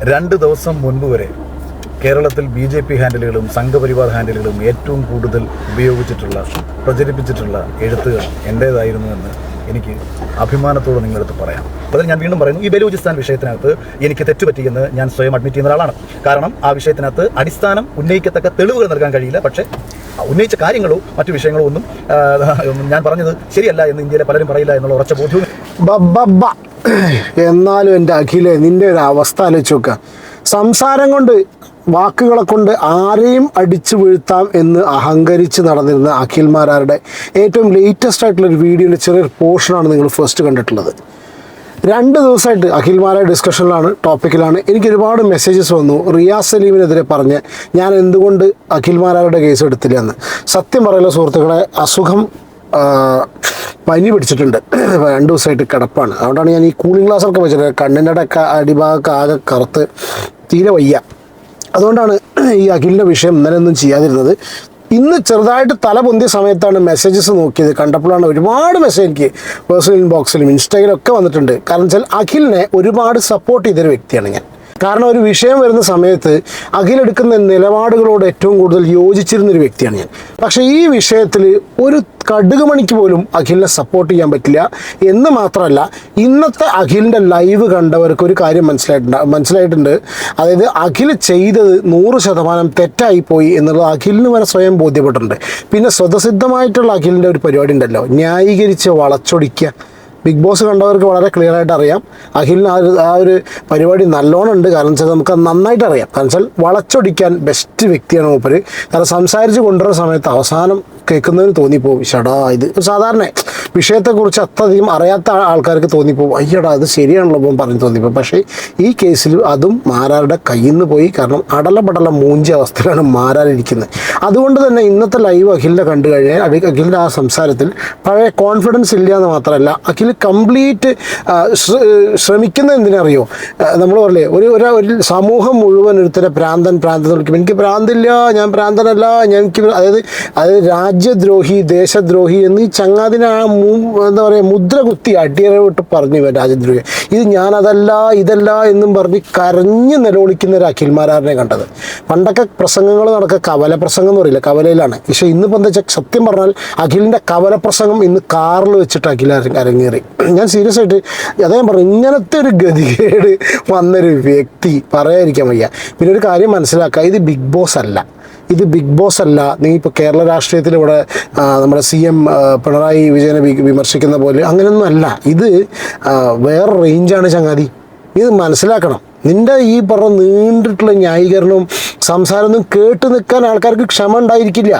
2 ദിവസം മുൻപ് വരെ കേരളത്തിൽ BJP ഹാൻഡിലുകളും സംഘപരിവാർ ഹാൻഡിലുകളും ഏറ്റവും കൂടുതൽ ഉപയോഗിച്ചിട്ടുള്ള പ്രചരിപ്പിച്ചിട്ടുള്ള എഴുത്തുകൾ എൻ്റേതായിരുന്നുവെന്ന് എനിക്ക് അഭിമാനത്തോടെ നിങ്ങളടുത്ത് പറയാം. അതിൽ ഞാൻ വീണ്ടും പറയുന്നു, ഈ ബലൂചിസ്ഥാൻ വിഷയത്തിനകത്ത് എനിക്ക് തെറ്റുപറ്റിയെന്ന് ഞാൻ സ്വയം അഡ്മിറ്റ് ചെയ്യുന്ന ഒരാളാണ്. കാരണം ആ വിഷയത്തിനകത്ത് അടിസ്ഥാനം ഉന്നയിക്കത്തക്ക തെളിവുകൾ നൽകാൻ കഴിയില്ല. പക്ഷേ ഉന്നയിച്ച കാര്യങ്ങളോ മറ്റു വിഷയങ്ങളോ ഒന്നും ഞാൻ പറഞ്ഞത് ശരിയല്ല എന്ന് ഇന്ത്യയിലെ പലരും പറയില്ല എന്നുള്ള ഉറച്ച ബോധ്യവും. എന്നാലും എൻ്റെ അഖിലെ, നിൻ്റെ ഒരു അവസ്ഥ ആലോചിച്ച് നോക്കുക. സംസാരം കൊണ്ട്, വാക്കുകളെ കൊണ്ട് ആരെയും അടിച്ചു വീഴ്ത്താം എന്ന് അഹങ്കരിച്ച് നടന്നിരുന്ന അഖിൽ മാരാരുടെ ഏറ്റവും ലേറ്റസ്റ്റ് ആയിട്ടുള്ളൊരു വീഡിയോയുടെ ചെറിയൊരു പോർഷനാണ് നിങ്ങൾ ഫസ്റ്റ് കണ്ടിട്ടുള്ളത്. 2 ദിവസമായിട്ട് അഖിൽ മാരായ ഡിസ്കഷനിലാണ്, ടോപ്പിക്കിലാണ്. എനിക്ക് ഒരുപാട് മെസ്സേജസ് വന്നു. റിയാസ് സലീമിനെതിരെ പറഞ്ഞ് ഞാൻ എന്തുകൊണ്ട് അഖിൽ മാരാരുടെ കേസ് എടുത്തില്ല എന്ന്. സത്യം പറയല സുഹൃത്തുക്കളെ, അസുഖം പനി പിടിച്ചിട്ടുണ്ട്. 2 ദിവസമായിട്ട് കിടപ്പാണ്. അതുകൊണ്ടാണ് ഞാൻ ഈ കൂളിംഗ് ഗ്ലാസ്സൊക്കെ വെച്ചിട്ട് കണ്ണിൻ്റെ അടിഭാഗമൊക്കെ ആകെ കറുത്ത് തീരെ വയ്യ. അതുകൊണ്ടാണ് ഈ അഖിലിൻ്റെ വിഷയം ഇന്നലെ ഒന്നും ചെയ്യാതിരുന്നത്. ഇന്ന് ചെറുതായിട്ട് തല പൊന്തിയ സമയത്താണ് മെസ്സേജസ് നോക്കിയത്. കണ്ടപ്പോഴാണ് ഒരുപാട് മെസ്സേജ് എനിക്ക് പേഴ്സണൽ ഇൻബോക്സിലും ഇൻസ്റ്റയിലും ഒക്കെ വന്നിട്ടുണ്ട്. കാരണം വെച്ചാൽ അഖിലിനെ ഒരുപാട് സപ്പോർട്ട് ചെയ്തൊരു വ്യക്തിയാണ് ഞാൻ. കാരണം ഒരു വിഷയം വരുന്ന സമയത്ത് അഖിലെടുക്കുന്ന നിലപാടുകളോട് ഏറ്റവും കൂടുതൽ യോജിച്ചിരുന്നൊരു വ്യക്തിയാണ് ഞാൻ. പക്ഷേ ഈ വിഷയത്തിൽ ഒരു കടുക് മണിക്ക് പോലും അഖിലിനെ സപ്പോർട്ട് ചെയ്യാൻ പറ്റില്ല എന്ന് മാത്രമല്ല, ഇന്നത്തെ അഖിലിൻ്റെ ലൈവ് കണ്ടവർക്ക് ഒരു കാര്യം മനസ്സിലായിട്ടുണ്ട്. അതായത് അഖിൽ ചെയ്തത് 100% തെറ്റായിപ്പോയി എന്നുള്ളത് അഖിലിന് വരെ സ്വയം ബോധ്യപ്പെട്ടിട്ടുണ്ട്. പിന്നെ സ്വതസിദ്ധമായിട്ടുള്ള അഖിലിൻ്റെ ഒരു പരിപാടി ഉണ്ടല്ലോ, ന്യായീകരിച്ച് വളച്ചൊടിക്കുക. ബിഗ് ബോസ് കണ്ടവർക്ക് വളരെ ക്ലിയർ ആയിട്ട് അറിയാം അഖിലിന് ആ ഒരു പരിപാടി നല്ലോണം ഉണ്ട്. കാരണം വെച്ചാൽ നമുക്ക് നന്നായിട്ട് അറിയാം. കാരണം വെച്ചാൽ വളച്ചൊടിക്കാൻ ബെസ്റ്റ് വ്യക്തിയാണ് മൂപ്പര്. കാരണം സംസാരിച്ച് കൊണ്ടുവരുന്ന സമയത്ത് അവസാനം കേൾക്കുന്നതിന് തോന്നിപ്പോവും, ഷടാ ഇത് സാധാരണ വിഷയത്തെക്കുറിച്ച് അത്രയധികം അറിയാത്ത ആൾക്കാർക്ക് തോന്നിപ്പോവും, അയ്യടാ അത് ശരിയാണല്ലോ അപ്പം പറഞ്ഞ് തോന്നിപ്പോവും. പക്ഷേ ഈ കേസിൽ അതും മാരാരുടെ കയ്യിൽ നിന്ന് പോയി. കാരണം അടലപടല മൂഞ്ചിയ അവസ്ഥയിലാണ് മാരാരിരിക്കുന്നത്. അതുകൊണ്ട് തന്നെ ഇന്നത്തെ ലൈവ് അഖിലിനെ കണ്ടു കഴിഞ്ഞാൽ അഖിലിൻ്റെ ആ സംസാരത്തിൽ പഴയ കോൺഫിഡൻസ് ഇല്ല എന്ന് മാത്രമല്ല, അഖിൽ കംപ്ലീറ്റ് ശ്രമിക്കുന്നത് എന്തിനറിയോ, നമ്മൾ പറയില്ലേ ഒരു സമൂഹം മുഴുവൻ ഒരുത്തരെ ഭ്രാന്തൻ വിളിക്കും. എനിക്ക് ഭ്രാന്തില്ല, ഞാൻ ഭ്രാന്തനല്ല, എനിക്ക് അതായത് രാജ്യദ്രോഹി, ദേശദ്രോഹി എന്ന് ഈ ചങ്ങാതിനെ എന്താ പറയുക മുദ്ര കുത്തി അടിയറവിട്ട് പറഞ്ഞു ഇവൻ രാജ്യദ്രോഹി, ഇത് ഞാനതല്ല ഇതല്ല എന്നും പറഞ്ഞ് കരഞ്ഞ് നിലവിളിക്കുന്ന ഒരു അഖിൽ മാരാറിനെ കണ്ടത്. പണ്ടൊക്കെ പ്രസംഗങ്ങൾ നടക്കുക കവല പ്രസംഗം എന്ന് പറയില്ല, കവലയിലാണ്. പക്ഷേ ഇന്നിപ്പോൾ എന്താ വെച്ചാൽ സത്യം പറഞ്ഞാൽ അഖിലിൻ്റെ കവല പ്രസംഗം ഇന്ന് കാറിൽ വെച്ചിട്ട് അഖിൽ അരങ്ങേറി. ഞാൻ സീരിയസ് ആയിട്ട് അദ്ദേഹം പറഞ്ഞു, ഇങ്ങനത്തെ ഒരു ഗതികേട് വന്നൊരു വ്യക്തി പറയാതിരിക്കാൻ വയ്യ. പിന്നെ ഒരു കാര്യം മനസ്സിലാക്കുക, ഇത് ബിഗ് ബോസ് അല്ല. നീ ഇപ്പോൾ കേരള രാഷ്ട്രീയത്തിൽ ഇവിടെ നമ്മുടെ CM പിണറായി വിജയനെ വിമർശിക്കുന്ന പോലെ അങ്ങനെയൊന്നും അല്ല. ഇത് വേറെ റേഞ്ചാണ് ചങ്ങാതി. ഇത് മനസ്സിലാക്കണം. നിൻ്റെ ഈ പറഞ്ഞ നീണ്ടിട്ടുള്ള ന്യായീകരണവും സംസാരമൊന്നും കേട്ട് നിൽക്കാൻ ആൾക്കാർക്ക് ക്ഷമ ഉണ്ടായിരിക്കില്ല.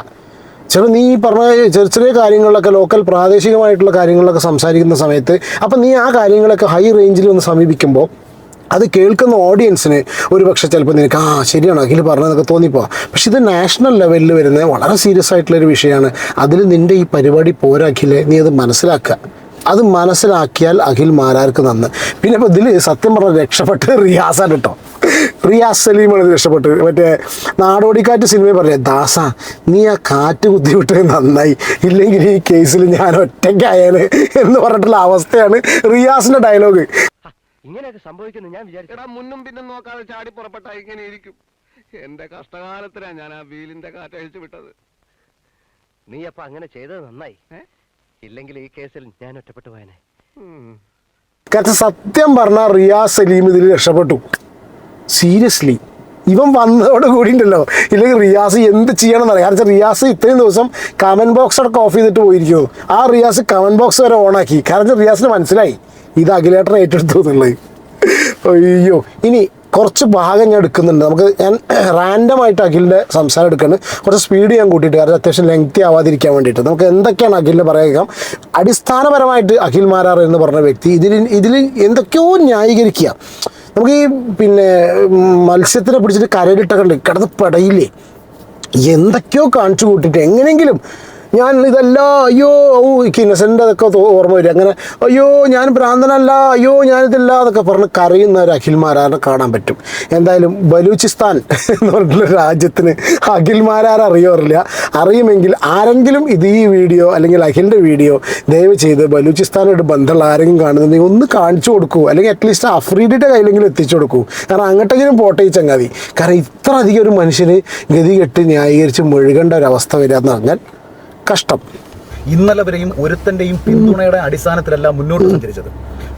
നീ പറഞ്ഞ ചെറിയ കാര്യങ്ങളിലൊക്കെ ലോക്കൽ പ്രാദേശികമായിട്ടുള്ള കാര്യങ്ങളിലൊക്കെ സംസാരിക്കുന്ന സമയത്ത് അപ്പം നീ ആ കാര്യങ്ങളൊക്കെ ഹൈ റേഞ്ചിൽ ഒന്ന് സമീപിക്കുമ്പോൾ അത് കേൾക്കുന്ന ഓഡിയൻസിന് ഒരു പക്ഷേ ചിലപ്പോൾ നിനക്ക് ശരിയാണ് അഖിൽ പറഞ്ഞതൊക്കെ തോന്നിപ്പോവാം. പക്ഷെ ഇത് നാഷണൽ ലെവലിൽ വരുന്ന വളരെ സീരിയസ് ആയിട്ടുള്ളൊരു വിഷയമാണ്. അതിൽ നിൻ്റെ ഈ പരിപാടി പോരാ അഖിലെ, നീ അത് മനസ്സിലാക്കുക. അത് മനസ്സിലാക്കിയാൽ അഖിൽ മാരാർക്ക് നന്ന്. പിന്നെ ഇപ്പോൾ ഇതിൽ സത്യം പറഞ്ഞാൽ രക്ഷപ്പെട്ട് റിയാസാണ് കേട്ടോ. റിയാസ് സലീമാണ് രക്ഷപ്പെട്ട്. മറ്റേ നാടോടിക്കാറ്റ് സിനിമയിൽ പറഞ്ഞേ, ദാസ നീ ആ കാറ്റ് കുത്തിവിട്ട് നന്നായി, ഇല്ലെങ്കിൽ ഈ കേസിൽ ഞാൻ ഒറ്റയ്ക്കായാല് എന്ന് പറഞ്ഞിട്ടുള്ള അവസ്ഥയാണ് റിയാസിൻ്റെ ഡയലോഗ്. ഇങ്ങനെയൊക്കെ സംഭവിക്കുന്നു ഞാൻ വിചാരിച്ചു. മുന്നും പിന്നും നോക്കാതെ ചാടി പുറപ്പെട്ട ഇങ്ങനെ ഇരിക്കും. എന്റെ കഷ്ടകാലത്തിലാണ് ഞാൻ ആ വീലിന്റെ കാറ്റ് അഴിച്ചു വിട്ടത്. നീ അപ്പൊ അങ്ങനെ ചെയ്തത് നന്നായി. ഇല്ലെങ്കിൽ ഈ കേസിൽ ഞാൻ ഒറ്റപ്പെട്ടു പോയനെ. കാരണം സത്യം പറഞ്ഞാൽ റിയാസ് സലീം ഇതിൽ രക്ഷപ്പെട്ടു. സീരിയസ്ലി ഇവൻ വന്നതോട് കൂടി ഉണ്ടല്ലോ, ഇല്ലെങ്കിൽ റിയാസ് എന്ത് ചെയ്യണമെന്നറിയാം. കാരണം റിയാസ് ഇത്രയും ദിവസം കമൻറ്റ് ബോക്സ് അടക്കം ഓഫ് ചെയ്തിട്ട് പോയിരിക്കുന്നു. ആ റിയാസ് കമൻറ്റ് ബോക്സ് വരെ ഓണാക്കി. കാരണം റിയാസിന് മനസ്സിലായി ഇത് അഖിലേട്ടനെ ഏറ്റെടുത്തു എന്നുള്ളത്. അയ്യോ, ഇനി കുറച്ച് ഭാഗം ഞാൻ എടുക്കുന്നുണ്ട്. ഞാൻ റാൻഡമായിട്ട് അഖിലിൻ്റെ സംസാരം എടുക്കുന്നത് കുറച്ച് സ്പീഡ് ഞാൻ കൂട്ടിയിട്ട്, കാരണം അത്യാവശ്യം ലെങ്തി ആവാതിരിക്കാൻ വേണ്ടിയിട്ട്. നമുക്ക് എന്തൊക്കെയാണ് അഖിലിനെ പറയുക. അടിസ്ഥാനപരമായിട്ട് അഖിൽ മാരാർ എന്ന് പറഞ്ഞ വ്യക്തി ഇതിൽ എന്തൊക്കെയോ ന്യായീകരിക്കുക. നമുക്ക് ഈ പിന്നെ മത്സ്യത്തിനെ പിടിച്ചിട്ട് കരയിലിട്ടൊക്കെ കിടന്ന് പടയില്ലേ, എന്തൊക്കെയോ കാണിച്ചു കൂട്ടിയിട്ട് എങ്ങനെയെങ്കിലും ഞാൻ ഇതല്ല, അയ്യോ എനിക്ക് ഇന്നസെൻ്റ് അതൊക്കെ ഓർമ്മ വരും. അങ്ങനെ അയ്യോ ഞാൻ ഭ്രാന്തനല്ല, അയ്യോ ഞാനിതല്ല എന്നൊക്കെ പറഞ്ഞ് കരയുന്ന ഒരു അഖിൽ മാരാറിനെ കാണാൻ പറ്റും. എന്തായാലും ബലൂചിസ്ഥാൻ എന്ന് പറഞ്ഞിട്ടുള്ള രാജ്യത്തിന് അഖിൽ മാരാർ അറിയാറില്ല. അറിയുമെങ്കിൽ ആരെങ്കിലും ഇത് ഈ വീഡിയോ അല്ലെങ്കിൽ അഖിലിൻ്റെ വീഡിയോ ദയവ് ചെയ്ത് ബലൂചിസ്ഥാനായിട്ട് ബന്ധമുള്ള ആരെങ്കിലും കാണുന്നുണ്ടെങ്കിൽ ഒന്ന് കാണിച്ചു കൊടുക്കൂ, അല്ലെങ്കിൽ അറ്റ്ലീസ്റ്റ് അഫ്രീഡിയുടെ കയ്യിലെങ്കിലും എത്തിച്ചു കൊടുക്കൂ. കാരണം അങ്ങോട്ടെങ്കിലും പോട്ടെ ഈ ചങ്ങാതി. കാരണം ഇത്ര അധികം ഒരു മനുഷ്യന് ഗതികെട്ട് ന്യായീകരിച്ച് മുഴുകേണ്ട ഒരവസ്ഥ വരിക എന്ന് പറഞ്ഞാൽ കഷ്ടം. ഇന്നലെ വരെയും ഒരുത്തൻ്റെയും പിന്തുണയുടെ അടിസ്ഥാനത്തിലല്ല മുന്നോട്ട് സഞ്ചരിച്ചത്.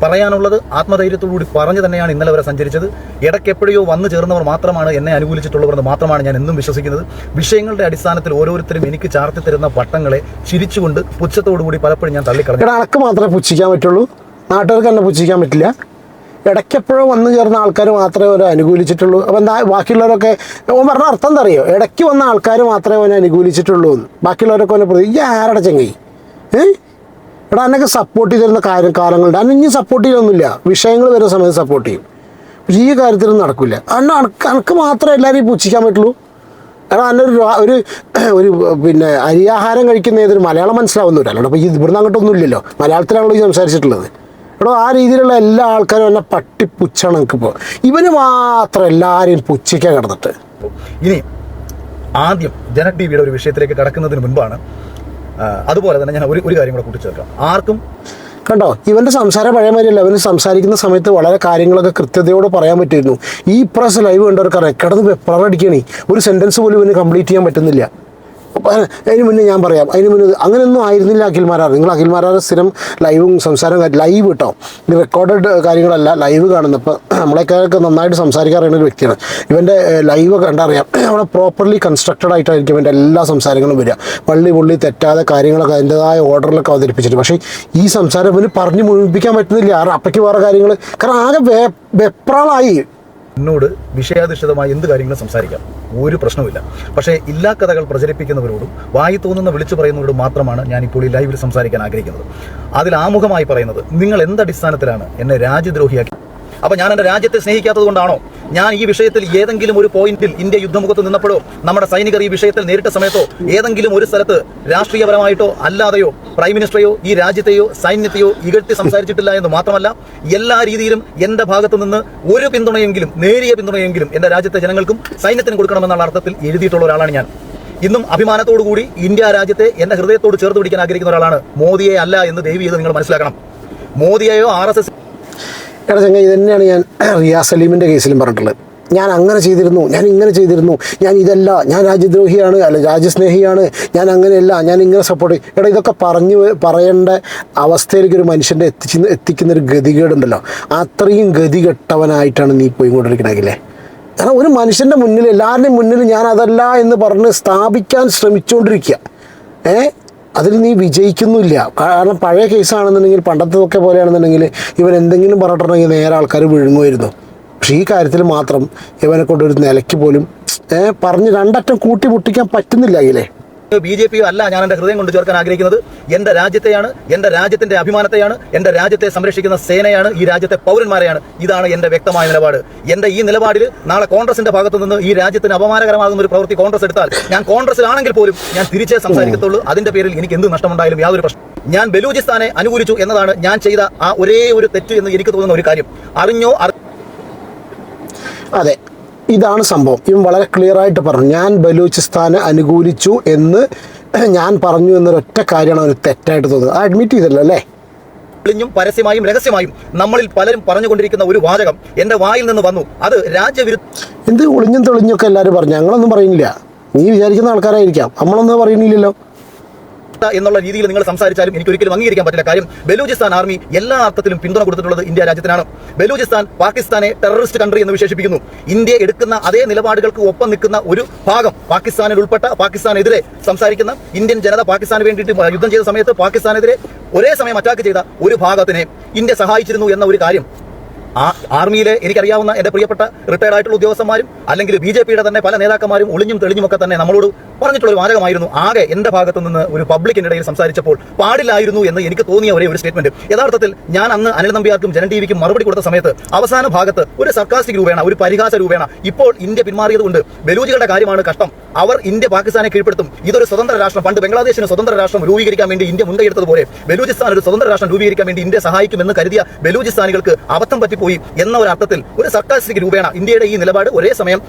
പറയാനുള്ളത് ആത്മധൈര്യത്തോടുകൂടി പറഞ്ഞു തന്നെയാണ് ഇന്നലെ വരെ സഞ്ചരിച്ചത്. ഇടയ്ക്ക് എപ്പോഴയോ വന്നു ചേർന്നവർ മാത്രമാണ് എന്നെ അനുകൂലിച്ചിട്ടുള്ളവർ എന്ന് മാത്രമാണ് ഞാൻ എന്നും വിശ്വസിക്കുന്നത്. വിഷയങ്ങളുടെ അടിസ്ഥാനത്തിൽ ഓരോരുത്തരും എനിക്ക് ചാർത്തി തരുന്ന പട്ടങ്ങളെ ചിരിച്ചുകൊണ്ട് പുച്ഛത്തോടുകൂടി പലപ്പോഴും ഞാൻ തള്ളിക്കളഞ്ഞു. അനക്ക് മാത്രമേ പുച്ഛിക്കാൻ പറ്റുള്ളൂ, നാട്ടുകാർക്ക് തന്നെ പുച്ഛിക്കാൻ പറ്റില്ല. ഇടയ്ക്കെപ്പോഴോ വന്നു ചേർന്ന ആൾക്കാർ മാത്രമേ അവരെ അനുകൂലിച്ചിട്ടുള്ളൂ. അപ്പോൾ എന്താ ബാക്കിയുള്ളവരൊക്കെ ഓൻ പറഞ്ഞ അർത്ഥം എന്താ അറിയോ? ഇടയ്ക്ക് വന്ന ആൾക്കാർ മാത്രമേ അവനെ അനുകൂലിച്ചിട്ടുള്ളൂ എന്ന്. ബാക്കിയുള്ളവരൊക്കെ അവനെ പ്രതി ഈ ആരുടെ ചങ്ങി എടാ എന്നൊക്കെ സപ്പോർട്ട് ചെയ്തിരുന്ന കാലങ്ങളുണ്ട്. അന്ന് ഇനി സപ്പോർട്ട് ചെയ്യൊന്നുമില്ല, വിഷയങ്ങൾ വരുന്ന സമയത്ത് സപ്പോർട്ട് ചെയ്യും. പക്ഷേ ഈ കാര്യത്തിലൊന്നും നടക്കില്ല. അനക്ക് മാത്രമേ എല്ലാവരെയും പുച്ഛിക്കാൻ പറ്റുള്ളൂ. കാരണം അന്നൊരു ഒരു പിന്നെ അരിയാഹാരം കഴിക്കുന്ന ഏതൊരു മലയാളം മനസ്സിലാവുന്നില്ല. അല്ലാണ്ട് അപ്പോൾ ഈ ഇവിടുന്ന് അങ്ങോട്ടൊന്നും ഇല്ലല്ലോ, മലയാളത്തിലാണല്ലോ ഈ സംസാരിച്ചിട്ടുള്ളത്. എടോ ആ രീതിയിലുള്ള എല്ലാ ആൾക്കാരും എന്നെ പട്ടിപ്പുച്ഛാണ് എനിക്കിപ്പോൾ. ഇവന് മാത്രം എല്ലാവരെയും പുച്ഛിക്കാൻ കിടന്നിട്ട്. ഇനി ആദ്യം ജന ടി വിയുടെ ഒരു വിഷയത്തിലേക്ക് കടക്കുന്നതിന് മുൻപാണ് അതുപോലെ തന്നെ ഞാൻ ഒരു കാര്യം കൂടെ കൂട്ടിച്ചേർക്കാം. ആർക്കും കണ്ടോ ഇവൻ്റെ സംസാരം പഴയ മാതിരിയല്ല. അവന് സംസാരിക്കുന്ന സമയത്ത് വളരെ കാര്യങ്ങളൊക്കെ കൃത്യതയോടെ പറയാൻ പറ്റുമായിരുന്നു. ഈ പ്രസ് ലൈവ് കണ്ടവർക്ക് കിടന്ന് വെപ്രടിക്കണേ, ഒരു സെൻറ്റൻസ് പോലും ഇവന് കംപ്ലീറ്റ് ചെയ്യാൻ പറ്റുന്നില്ല. അതിന് മുന്നേ ഞാൻ പറയാം, അതിന് മുന്നേ അങ്ങനെയൊന്നും ആയിരുന്നില്ല അഖിൽ മാരാർ. നിങ്ങൾ അഖിൽ മാരാർ സ്ഥിരം ലൈവും സംസാരവും ലൈവ് കേട്ടോ, ഈ റെക്കോർഡഡ് കാര്യങ്ങളല്ല, ലൈവ് കാണുന്നത്. ഇപ്പോൾ നമ്മളെക്കാളൊക്കെ നന്നായിട്ട് സംസാരിക്കാൻ അറിയുന്ന ഒരു വ്യക്തിയാണ്. ഇവൻ്റെ ലൈവ് കണ്ടറിയാം, അവിടെ പ്രോപ്പർലി കൺസ്ട്രക്റ്റഡ് ആയിട്ടായിരിക്കും ഇവൻ്റെ എല്ലാ സംസാരങ്ങളും വരിക. പള്ളി തെറ്റാതെ കാര്യങ്ങളൊക്കെ അതിൻ്റെതായ ഓർഡറിലൊക്കെ അവതരിപ്പിച്ചിട്ട്. പക്ഷേ ഈ സംസാരം ഇവന് പറഞ്ഞ് മുഴുമിപ്പിക്കാൻ പറ്റുന്നില്ല. അപ്പയ്ക്ക് വേറെ കാര്യങ്ങൾ, കാരണം ആകെ വെപ്രാളായി. എന്നോട് വിഷയാധിഷ്ഠിതമായി എന്ത് കാര്യങ്ങളും സംസാരിക്കാം, ഒരു പ്രശ്നവുമില്ല. പക്ഷേ ഇല്ലാ കഥകൾ പ്രചരിപ്പിക്കുന്നവരോടും വായി തോന്നുന്ന വിളിച്ചു പറയുന്നവരോടും മാത്രമാണ് ഞാനിപ്പോൾ ഈ ലൈവിൽ സംസാരിക്കാൻ ആഗ്രഹിക്കുന്നത്. അതിൽ ആമുഖമായി പറയുന്നത്, നിങ്ങൾ എന്തടിസ്ഥാനത്തിലാണ് എന്നെ രാജ്യദ്രോഹിയാക്കി? അപ്പോൾ ഞാൻ എൻ്റെ രാജ്യത്തെ സ്നേഹിക്കാത്തത് കൊണ്ടാണോ? ഞാൻ ഈ വിഷയത്തിൽ ഏതെങ്കിലും ഒരു പോയിന്റിൽ ഇന്ത്യ യുദ്ധമുഖത്ത് നിന്നപ്പോഴോ നമ്മുടെ സൈനികർ ഈ വിഷയത്തിൽ നേരിട്ട സമയത്തോ ഏതെങ്കിലും ഒരു സ്ഥലത്ത് രാഷ്ട്രീയപരമായിട്ടോ അല്ലാതെയോ പ്രൈം മിനിസ്റ്ററെയോ ഈ രാജ്യത്തെയോ സൈന്യത്തെയോ ഇകഴ്ത്തി സംസാരിച്ചിട്ടില്ല എന്ന് മാത്രമല്ല, എല്ലാ രീതിയിലും എൻ്റെ ഭാഗത്തു നിന്ന് ഒരു പിന്തുണയെങ്കിലും, നേരിയ പിന്തുണയെങ്കിലും എൻ്റെ രാജ്യത്തെ ജനങ്ങൾക്കും സൈന്യത്തിനും കൊടുക്കണമെന്നുള്ള അർത്ഥത്തിൽ എഴുതിയിട്ടുള്ള ഒരാളാണ് ഞാൻ. ഇന്നും അഭിമാനത്തോടുകൂടി ഇന്ത്യ രാജ്യത്തെ എൻ്റെ ഹൃദയത്തോട് ചേർത്ത് പിടിക്കാൻ ആഗ്രഹിക്കുന്ന ഒരാളാണ്. മോദിയെ അല്ല എന്ന് ദയവ് ചെയ്ത് നിങ്ങൾ മനസ്സിലാക്കണം. മോദിയെയോ RSS എടാ ചങ്ങ, ഇത് തന്നെയാണ് ഞാൻ റിയാസ് സലീമിൻ്റെ കേസിലും പറഞ്ഞിട്ടുള്ളത്. ഞാൻ അങ്ങനെ ചെയ്തിരുന്നു, ഞാൻ ഇങ്ങനെ ചെയ്തിരുന്നു, ഞാൻ ഇതല്ല, ഞാൻ രാജ്യദ്രോഹിയാണ്, അല്ല രാജ്യസ്നേഹിയാണ്, ഞാൻ അങ്ങനെയല്ല, ഞാൻ ഇങ്ങനെ സപ്പോർട്ട്. എടാ ഇതൊക്കെ പറയേണ്ട അവസ്ഥയിലേക്ക് ഒരു മനുഷ്യൻ്റെ എത്തിക്കുന്നൊരു ഗതികേടുണ്ടല്ലോ, അത്രയും ഗതികെട്ടവനായിട്ടാണ് നീ പോയിക്കൊണ്ടിരിക്കണമെങ്കിലേ. കാരണം ഒരു മനുഷ്യൻ്റെ മുന്നിൽ, എല്ലാവരുടെയും മുന്നിൽ ഞാൻ അതല്ല എന്ന് പറഞ്ഞ് സ്ഥാപിക്കാൻ ശ്രമിച്ചുകൊണ്ടിരിക്കുക. അതിൽ നീ വിജയിക്കുന്നില്ല. കാരണം പഴയ കേസാണെന്നുണ്ടെങ്കിൽ, പണ്ടത്തൊക്കെ പോലെയാണെന്നുണ്ടെങ്കിൽ ഇവൻ എന്തെങ്കിലും പറഞ്ഞിട്ടുണ്ടെങ്കിൽ നേരെ ആൾക്കാർ വിഴുങ്ങുമായിരുന്നു. പക്ഷേ ഈ കാര്യത്തിൽ മാത്രം ഇവനെ കൊണ്ടൊരു നിലയ്ക്ക് പോലും പറഞ്ഞ് രണ്ടറ്റം കൂട്ടി മുട്ടിക്കാൻ പറ്റുന്നില്ല. അതിലേ BJP അല്ല ഞാൻ എൻ്റെ ഹൃദയം കൊണ്ട് ചേർക്കാൻ ആഗ്രഹിക്കുന്നത്. എൻ്റെ രാജ്യത്തെയാണ്, എൻ്റെ രാജ്യത്തിൻ്റെ അഭിമാനത്തെയാണ്, എൻ്റെ രാജ്യത്തെ സംരക്ഷിക്കുന്ന സേനയാണ്, ഈ രാജ്യത്തെ പൗരന്മാരെയാണ്. ഇതാണ് എൻ്റെ വ്യക്തമായ നിലപാട്. എൻ്റെ ഈ നിലപാടിൽ നാളെ കോൺഗ്രസിന്റെ ഭാഗത്തു നിന്ന് ഈ രാജ്യത്തിന് അപമാനകരമാകുന്ന ഒരു പ്രവൃത്തി കോൺഗ്രസ് എടുത്താൽ, ഞാൻ കോൺഗ്രസിലാണെങ്കിൽ പോലും ഞാൻ തിരിച്ചേ സംസാരിക്കത്തുള്ളൂ. അതിന്റെ പേരിൽ എനിക്ക് എന്ത് നഷ്ടമുണ്ടായാലും യാതൊരു പ്രശ്നം. ഞാൻ ബലൂചിസ്ഥാനെ അനുകൂലിച്ചു എന്നതാണ് ഞാൻ ചെയ്ത ആ ഒരേ ഒരു തെറ്റ് എന്ന് എനിക്ക് തോന്നുന്ന ഒരു കാര്യം. അറിഞ്ഞോ അതെ, ഇതാണ് സംഭവം. ഇവൻ വളരെ ക്ലിയർ ആയിട്ട് പറഞ്ഞു, ഞാൻ ബലൂചിസ്ഥാനെ അനുകൂലിച്ചു എന്ന് ഞാൻ പറഞ്ഞു എന്നൊരൊറ്റ കാര്യമാണ് അവന് തെറ്റായിട്ട് തോന്നുന്നത്. അഡ്മിറ്റ് ചെയ്തല്ലോ അല്ലേ? ഒളിഞ്ഞും പരസ്യമായും രഹസ്യമായും നമ്മളിൽ പലരും പറഞ്ഞുകൊണ്ടിരിക്കുന്ന ഒരു വാചകം എൻ്റെ വായിൽ നിന്ന് വന്നു. അത് എന്ത് ഒളിഞ്ഞും തെളിഞ്ഞൊക്കെ എല്ലാവരും പറഞ്ഞു, ഞങ്ങളൊന്നും പറയുന്നില്ല. നീ വിചാരിക്കുന്ന ആൾക്കാരായിരിക്കാം, നമ്മളൊന്നും പറയുന്നില്ലല്ലോ എന്നുള്ള രീതിയിൽ നിങ്ങൾ സംസാരിച്ചാലും എനിക്ക് ഒരിക്കലും അംഗീകരിക്കാൻ പറ്റില്ല. കാര്യം ബലൂചിസ്ഥാൻ ആർമി എല്ലാ അർത്ഥത്തിലും പിന്തുണ കൊടുത്തിട്ടുള്ളത് ഇന്ത്യ രാജ്യത്തിനാണ്. ബലൂചിസ്ഥാൻ പാകിസ്ഥാനെ ടെററിസ്റ്റ് കൺട്രി എന്ന് വിശേഷിപ്പിക്കുന്നു. ഇന്ത്യ എടുക്കുന്ന അതേ നിലപാടുകൾക്ക് ഒപ്പം നിൽക്കുന്ന ഒരു ഭാഗം, പാകിസ്ഥാനിൽ ഉൾപ്പെട്ട, പാകിസ്ഥാനെതിരെ സംസാരിക്കുന്ന ഇന്ത്യൻ ജനത, പാകിസ്ഥാന് വേണ്ടിയിട്ട് യുദ്ധം ചെയ്ത സമയത്ത് പാകിസ്ഥാനെതിരെ ഒരേ സമയം അറ്റാക്ക് ചെയ്ത ഒരു ഭാഗത്തിനെ ഇന്ത്യ സഹായിച്ചിരുന്നു എന്ന ഒരു കാര്യം ആർമിയിലെ എനിക്കറിയാവുന്ന എൻ്റെ പ്രിയപ്പെട്ട റിട്ടയർഡ് ആയിട്ടുള്ള ഉദ്യോഗസ്ഥന്മാരും അല്ലെങ്കിൽ BJP-യുടെ തന്നെ പല നേതാക്കന്മാരും ഒളിഞ്ഞും തെളിഞ്ഞുമൊക്കെ തന്നെ നമ്മളോട് പറഞ്ഞിട്ടുള്ള ഒരു വാചകമായിരുന്നു. ആകെ എൻ്റെ ഭാഗത്തു നിന്ന് ഒരു പബ്ലിക്കിനിടയിൽ സംസാരിച്ചപ്പോൾ പാടില്ലായിരുന്നു എന്ന് എനിക്ക് തോന്നിയ ഒരേ ഒരു സ്റ്റേറ്റ്മെന്റ്. യഥാർത്ഥത്തിൽ ഞാൻ അന്ന് അനിൽ നമ്പ്യാർക്കും ജനൻ ടിവിക്കും മറുപടി കൊടുത്ത സമയത്ത് അവസാന ഭാഗത്ത് ഒരു സർക്കാസ്റ്റിക് രൂപേണ, ഒരു പരിഹാസ രൂപേണ, ഇപ്പോൾ ഇന്ത്യ പിന്മാറിയതുകൊണ്ട് ബലൂജികളുടെ കാര്യമാണ് കഷ്ടം, അവർ ഇന്ത്യ പാകിസ്ഥാനെ കീഴ്പ്പെടുത്തും, ഇതൊരു സ്വതന്ത്ര രാഷ്ട്രം, പണ്ട് ബംഗ്ലാദേശിന് സ്വതന്ത്ര രാഷ്ട്രം രൂപീകരിക്കാൻ വേണ്ടി ഇന്ത്യ മുൻകൈയെടുത്തതുപോലെ ബലൂചിസ്ഥാൻ ഒരു സ്വതന്ത്ര രാഷ്ട്രം രൂപീകരിക്കാൻ വേണ്ടി ഇന്ത്യ സഹായിക്കുമെന്ന് കരുതിയ ബലൂചിസ്ഥാനികൾക്ക് അബദ്ധം പറ്റിപ്പോയി എന്ന ഒരു അർത്ഥത്തിൽ ഒരു സർക്കാസ്റ്റിക് രൂപേണ ഇന്ത്യയുടെ ഈ നിലപാട് ഒരേ സമയം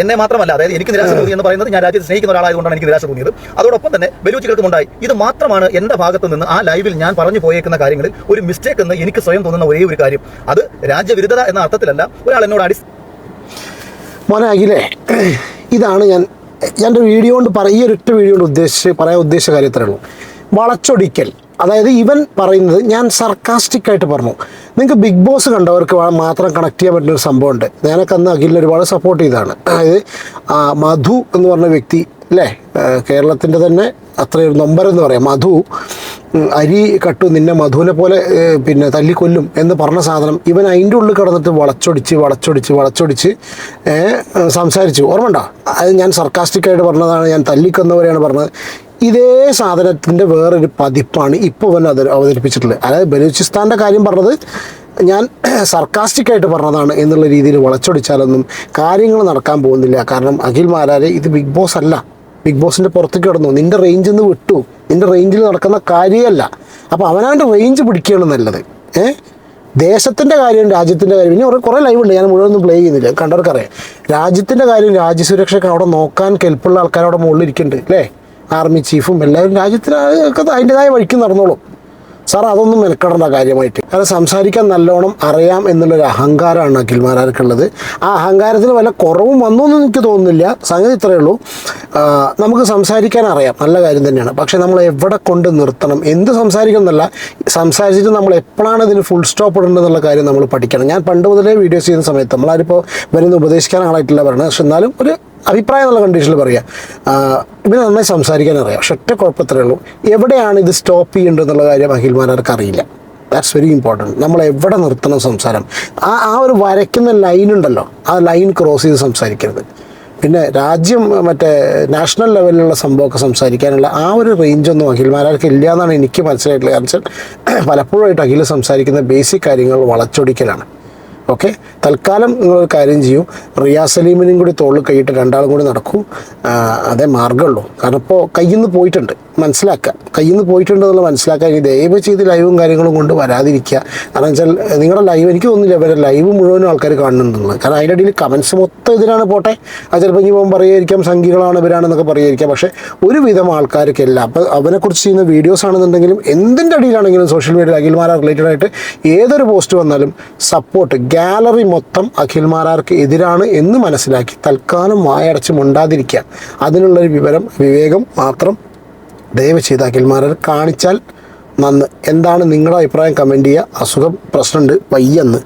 എന്നെ മാത്രമല്ല, അതായത് എനിക്ക് നിരാശ തോന്നി എന്ന് പറയുന്നത് ഞാൻ രാജ്യത്തെ സ്നേഹിക്കുന്ന ഒരാളായതുകൊണ്ടാണ് എനിക്ക് നിരാശ തോന്നിയത്, അതോടൊപ്പം തന്നെ ബലൂചികൾക്കും ഉണ്ടായി. ഇത് മാത്രമാണ് എൻ്റെ ഭാഗത്ത് നിന്ന് ആ ലൈവിൽ ഞാൻ പറഞ്ഞു പോയേക്കുന്ന കാര്യങ്ങളിൽ ഒരു മിസ്റ്റേക്ക് എന്ന് എനിക്ക് സ്വയം തോന്നുന്ന ഒരേ ഒരു കാര്യം. അത് രാജ്യവിരുദ്ധത എന്ന അർത്ഥത്തിലല്ല. ഒരാൾ എന്നോട് മോനെ അഖിലേ, ഇതാണ് ഞാൻ വീഡിയോ കൊണ്ട് ഈ ഒരൊറ്റ വീഡിയോ കൊണ്ട് പറയാൻ ഉദ്ദേശിച്ച കാര്യത്രേ ഉള്ളൂ. വളച്ചൊടിക്കൽ, അതായത് ഇവൻ പറയുന്നത് ഞാൻ സർക്കാസ്റ്റിക് ആയിട്ട് പറഞ്ഞു. നിങ്ങൾക്ക് ബിഗ് ബോസ് കണ്ടവർക്ക് മാത്രം കണക്ട് ചെയ്യാൻ പറ്റുന്ന ഒരു സംഭവമുണ്ട്. ഞാനൊക്കെ അന്ന് അഖിലിനെ ഒരുപാട് സപ്പോർട്ട് ചെയ്തതാണ്. അതായത് മധു എന്ന് പറഞ്ഞ വ്യക്തി അല്ലേ, കേരളത്തിൻ്റെ തന്നെ അത്രയൊരു നമ്പരെന്ന് പറയാം. മധു അരി കട്ടു, നിന്നെ മധുവിനെ പോലെ പിന്നെ തല്ലിക്കൊല്ലും എന്ന് പറഞ്ഞ സാധനം ഇവൻ അതിൻ്റെ ഉള്ളിൽ കിടന്നിട്ട് വളച്ചൊടിച്ച് സംസാരിച്ചു. ഓർമ്മയുണ്ടോ? അത് ഞാൻ സർക്കാസ്റ്റിക്കായിട്ട് പറഞ്ഞതാണ്, ഞാൻ തല്ലിക്കൊന്നവരെയാണ് പറഞ്ഞത്. ഇതേ സാധനത്തിൻ്റെ വേറൊരു പതിപ്പാണ് ഇപ്പോൾ ഇവൻ അവതരിപ്പിച്ചിട്ടുള്ളത്. അതായത് ബലൂചിസ്ഥാൻ്റെ കാര്യം പറഞ്ഞത് ഞാൻ സർക്കാസ്റ്റിക്കായിട്ട് പറഞ്ഞതാണ് എന്നുള്ള രീതിയിൽ വളച്ചൊടിച്ചാലൊന്നും കാര്യങ്ങൾ നടക്കാൻ പോകുന്നില്ല. കാരണം അഖിൽ മാരാരെ, ഇത് ബിഗ് ബോസ് അല്ല, ബിഗ് ബോസിൻ്റെ പുറത്തേക്ക് കിടന്നു, നിൻ്റെ റേഞ്ചിൽ നിന്ന് വിട്ടു, നിൻ്റെ റേഞ്ചിൽ നടക്കുന്ന കാര്യമല്ല. അപ്പോൾ അവനവൻ്റെ റേഞ്ച് പിടിക്കുകയാണ് നല്ലത്. ദേശത്തിൻ്റെ കാര്യം, രാജ്യത്തിൻ്റെ കാര്യം, ഇനി കുറേ ലൈവ് ഉണ്ട്, ഞാൻ മുഴുവനൊന്നും പ്ലേ ചെയ്യുന്നില്ല, കണ്ടവർക്കറിയാം. രാജ്യത്തിൻ്റെ കാര്യം, രാജ്യസുരക്ഷയൊക്കെ അവിടെ നോക്കാൻ കെൽപ്പുള്ള ആൾക്കാർ അവിടെ മുകളിൽ ഇരിക്കുന്നുണ്ട് അല്ലേ, ആർമി ചീഫും എല്ലാവരും രാജ്യത്തിന് ഒക്കെ അതിൻ്റെതായ വഴിക്ക് നടന്നോളും. സാർ അതൊന്നും മെനക്കെടേണ്ട കാര്യമായിട്ട്. കാരണം സംസാരിക്കാൻ നല്ലോണം അറിയാം എന്നുള്ളൊരു അഹങ്കാരമാണ് അഖിൽമാരാർക്കുള്ളത്. ആ അഹങ്കാരത്തിന് വല്ല കുറവും വന്നൊന്നും എനിക്ക് തോന്നുന്നില്ല. സംഗതി ഇത്രയേ ഉള്ളൂ, നമുക്ക് സംസാരിക്കാൻ അറിയാം, നല്ല കാര്യം തന്നെയാണ്. പക്ഷേ നമ്മൾ എവിടെ കൊണ്ട് നിർത്തണം, എന്ത് സംസാരിക്കണം എന്നല്ല, സംസാരിച്ചിട്ട് നമ്മൾ എപ്പോഴാണ് ഇതിന് ഫുൾ സ്റ്റോപ്പ് ഇടേണ്ടതെന്നുള്ള കാര്യം നമ്മൾ പഠിക്കണം. ഞാൻ പണ്ട് മുതലേ വീഡിയോസ് ചെയ്യുന്ന സമയത്ത് നമ്മളാരിപ്പോൾ വരുന്ന ഉപദേശിക്കാൻ ആളായിട്ടില്ല പറയുന്നത്, പക്ഷെ എന്നാലും ഒരു അഭിപ്രായം എന്നുള്ള കണ്ടീഷനിൽ പറയുക, ഇവന് നന്നായി സംസാരിക്കാൻ അറിയാം. പക്ഷെ ഒറ്റ കുഴപ്പത്രേ ഉള്ളൂ, എവിടെയാണ് ഇത് സ്റ്റോപ്പ് ചെയ്യേണ്ടത് എന്നുള്ള കാര്യം അഖിൽമാരാർക്ക് അറിയില്ല. That's very important. നമ്മൾ എവിടെ നിർത്തണം സംസാരം, ആ ഒരു വരയ്ക്കുന്ന ലൈൻ ഉണ്ടല്ലോ, ആ ലൈൻ ക്രോസ് ചെയ്ത് സംസാരിക്കരുത്. പിന്നെ രാജ്യം മറ്റേ നാഷണൽ ലെവലിലുള്ള സംഭവമൊക്കെ സംസാരിക്കാനുള്ള ആ ഒരു റേഞ്ചൊന്നും അഖിൽമാരാർക്ക് ഇല്ല എന്നാണ് എനിക്ക് മനസ്സിലായിട്ടുള്ളത്. കാരണം വെച്ചാൽ പലപ്പോഴായിട്ട് അഖിൽ സംസാരിക്കുന്ന ബേസിക് കാര്യങ്ങൾ വളച്ചൊടിക്കലാണ്. ഓക്കെ, തൽക്കാലം നിങ്ങളൊരു കാര്യം ചെയ്യൂ, റിയാസ് സലീമിനും കൂടി തോളിൽ കൈയിട്ട് രണ്ടാളും കൂടി നടക്കൂ, അതേ മാർഗ്ഗമുള്ളൂ. കാരണം ഇപ്പോൾ കയ്യിൽ നിന്ന് പോയിട്ടുണ്ട്, മനസ്സിലാക്കുക, കയ്യിൽ നിന്ന് പോയിട്ടുണ്ടെന്നുള്ള മനസ്സിലാക്കാൻ ഇനി ദയവ് ചെയ്ത് ലൈവും കാര്യങ്ങളും കൊണ്ട് വരാതിരിക്കുക. കാരണം വെച്ചാൽ നിങ്ങളുടെ ലൈവ്, എനിക്ക് തോന്നുന്നില്ല ഇവരെ ലൈവ് മുഴുവനും ആൾക്കാർ കാണുന്നുണ്ടെന്ന്. കാരണം അതിൻ്റെ ഇടയിൽ കമൻസ് മൊത്തം ഇതിനാണ് പോട്ടെ, അത് ചിലപ്പോൾ ഇനി പോകുമ്പോൾ പറയുമായിരിക്കാം സംഘികളാണ് ഇവരാണെന്നൊക്കെ പറയുമായിരിക്കാം. പക്ഷേ ഒരുവിധം ആൾക്കാർക്കല്ല. അപ്പോൾ അവനെക്കുറിച്ച് ചെയ്യുന്ന വീഡിയോസ് ആണെന്നുണ്ടെങ്കിലും എന്തിൻ്റെ അടിയിലാണെങ്കിലും സോഷ്യൽ മീഡിയയിൽ അഖിൽമാരാർ റിലേറ്റഡ് ആയിട്ട് ഏതൊരു പോസ്റ്റ് വന്നാലും സപ്പോർട്ട്, ഗാലറി മൊത്തം അഖിൽമാരാർക്ക് എതിരാണ് എന്ന് മനസ്സിലാക്കി തൽക്കാലം വായടച്ച് മുണ്ടാതിരിക്കുക. അതിനുള്ളൊരു വിവേകം മാത്രം ദയവ് ചെയ്ത് അഖിൽമാരാർ കാണിച്ചാൽ നന്ന്. എന്താണ് നിങ്ങളുടെ അഭിപ്രായം കമൻറ്റ് ചെയ്യുക. അസുഖം പ്രശ്നമുണ്ട്, വയ്യെന്ന്,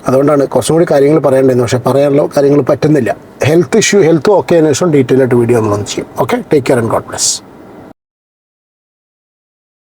അതുകൊണ്ടാണ് കുറച്ചും കൂടി കാര്യങ്ങൾ പറയേണ്ടതെന്ന്, പക്ഷേ പറയാനുള്ള കാര്യങ്ങൾ പറ്റുന്നില്ല. ഹെൽത്ത് ഓക്കെ അതിന് ശേഷം ഡീറ്റെയിൽ ആയിട്ട് വീഡിയോ നമ്മളൊന്ന് ചെയ്യും. Okay, take care and God bless.